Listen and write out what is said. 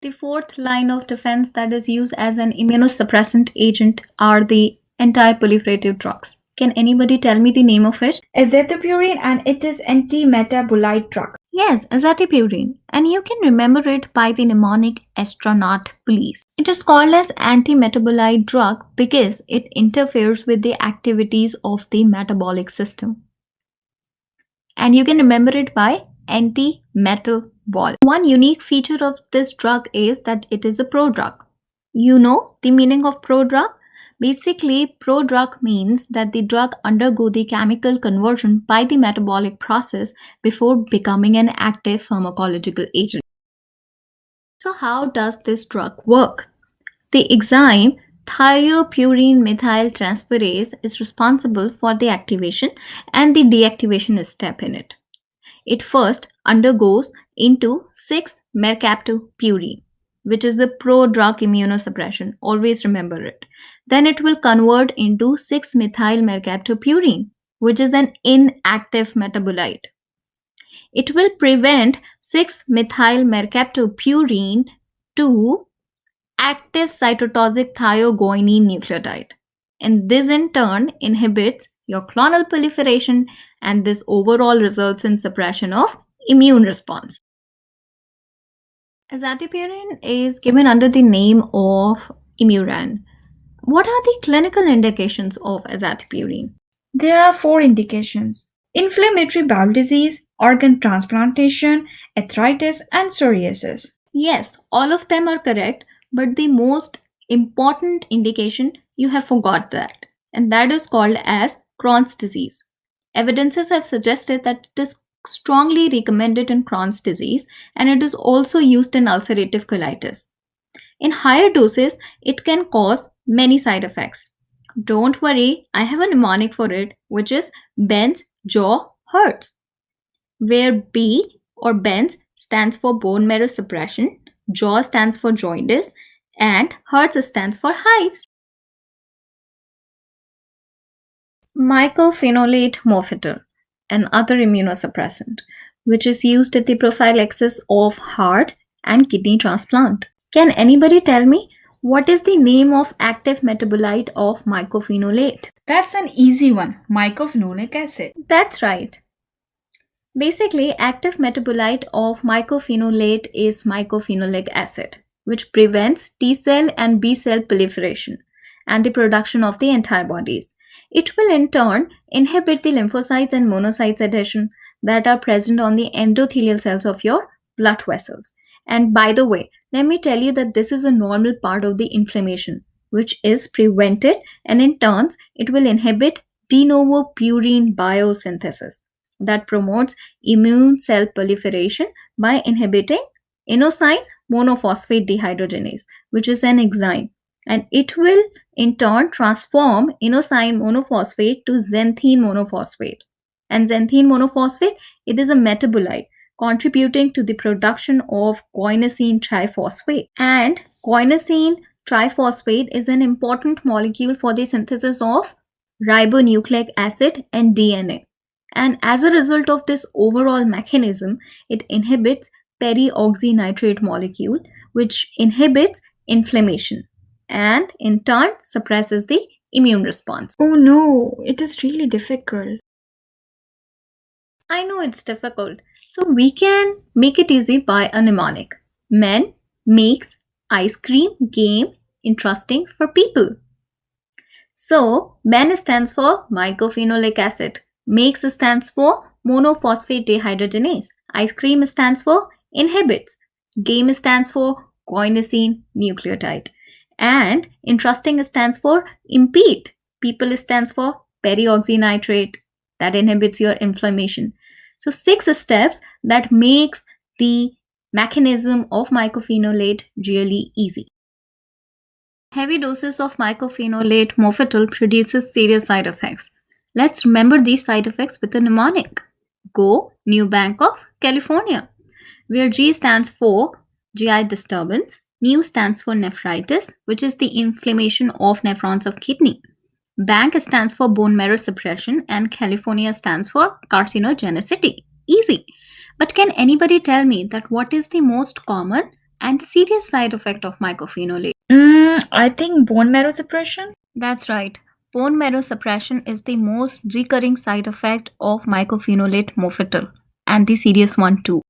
The fourth line of defense that is used as an immunosuppressant agent are the antiproliferative drugs. Can anybody tell me the name of it? Azathioprine, and it is anti-metabolite drug. Yes, azathioprine, and you can remember it by the mnemonic astronaut police. It is called as anti-metabolite drug because it interferes with the activities of the metabolic system. And you can remember it by anti-metal ball. One unique feature of this drug is that it is a prodrug. You know the meaning of prodrug? Basically, prodrug means that the drug undergo the chemical conversion by the metabolic process before becoming an active pharmacological agent. So how does this drug work? The enzyme thiopurine methyltransferase is responsible for the activation and the deactivation step in it. It first undergoes into 6-mercaptopurine, which is the pro-drug immunosuppression. Always remember it. Then it will convert into 6-methyl-mercaptopurine, which is an inactive metabolite. It will prevent 6-methyl-mercaptopurine to active cytotoxic thioguanine nucleotide. And this in turn inhibits your clonal proliferation, and this overall results in suppression of immune response. Azathioprine is given under the name of Immuran. What are the clinical indications of azathioprine? There are 4 indications: inflammatory bowel disease, organ transplantation, arthritis, and psoriasis. Yes, all of them are correct, but the most important indication you have forgot that, and that is called as Crohn's disease. Evidences have suggested that it is strongly recommended in Crohn's disease, and it is also used in ulcerative colitis. In higher doses, it can cause many side effects. Don't worry, I have a mnemonic for it, which is Ben's jaw hurts, where B or Ben's stands for bone marrow suppression, jaw stands for jaundice, and hurts stands for hives. Mycophenolate mofetil, an other immunosuppressant, which is used at the prophylaxis of heart and kidney transplant. Can anybody tell me what is the name of active metabolite of mycophenolate? That's an easy one: mycophenolic acid. That's right. Basically, active metabolite of mycophenolate is mycophenolic acid, which prevents T cell and B cell proliferation and the production of the antibodies. It will in turn inhibit the lymphocytes and monocytes adhesion that are present on the endothelial cells of your blood vessels. And by the way, let me tell you that this is a normal part of the inflammation, which is prevented, and in turn, it will inhibit de novo purine biosynthesis that promotes immune cell proliferation by inhibiting inosine monophosphate dehydrogenase, which is an enzyme, and it will in turn transform inosine monophosphate to xanthine monophosphate. And xanthine monophosphate, it is a metabolite contributing to the production of guanosine triphosphate. And guanosine triphosphate is an important molecule for the synthesis of ribonucleic acid and DNA. And as a result of this overall mechanism, it inhibits peroxynitrate molecule, which inhibits inflammation and in turn suppresses the immune response. Oh no, it is really difficult. I know it's difficult, so we can make it easy by a mnemonic. Men makes ice cream game interesting for people. So, MEN stands for mycophenolic acid. Makes stands for monophosphate dehydrogenase. Ice cream stands for inhibits. Game stands for guanosine nucleotide. And interesting stands for impede. People stands for peroxynitrate that inhibits your inflammation. So 6 steps that makes the mechanism of mycophenolate really easy. Heavy doses of mycophenolate mofetil produces serious side effects. Let's remember these side effects with a mnemonic. Go New Bank of California, where G stands for GI disturbance, New stands for nephritis, which is the inflammation of nephrons of kidney. Bank stands for bone marrow suppression, and California stands for carcinogenicity. Easy. But can anybody tell me that what is the most common And serious side effect of mycophenolate. I think bone marrow suppression. That's right. Bone marrow suppression is the most recurring side effect of mycophenolate mofetil, and the serious one too.